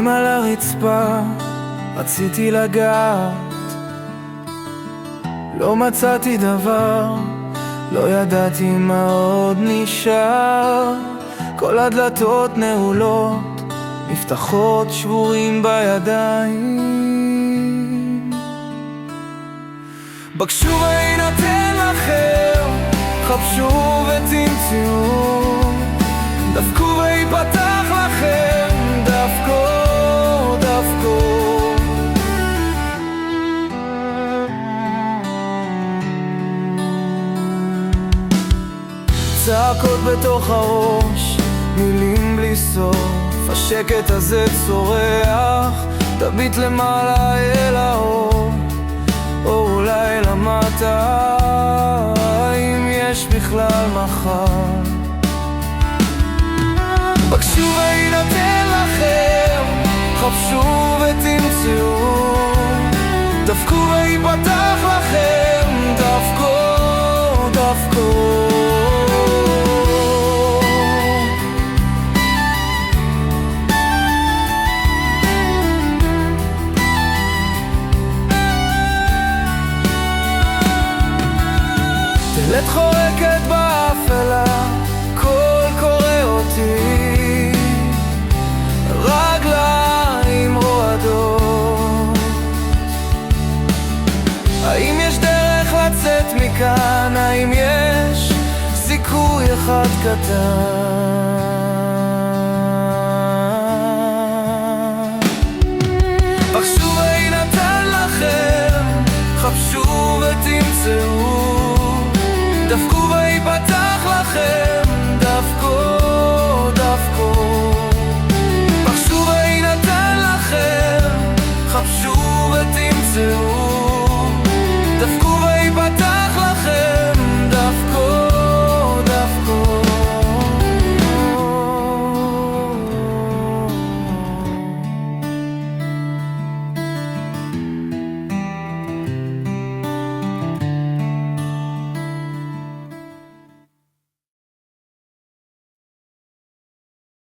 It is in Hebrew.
עמודים על הרצפה, רציתי לגעת, לא מצאתי דבר, לא ידעתי מה עוד נשאר. כל הדלתות נעולות, מפתחות שבורים בידיים. בקשו ויינתן לכם, חפשו ותמצאו, דפקו ויפתח לכם, דפקו, דפקו. צעקות בתוך הראש, מילים בלי סוף, השקט הזה צורח, תביט למעלה אל האור, או אולי למטה, אם יש בכלל מחר. בקשו ויינתן לכם, חפשו ותמצאו, דפקו ויפתח לכם, דפקו, דפקו. דלת חורקת באפלה, קול קורא אותי, רגליים רועדות. האם יש דרך לצאת מכאן? האם יש סיכוי אחד קטן?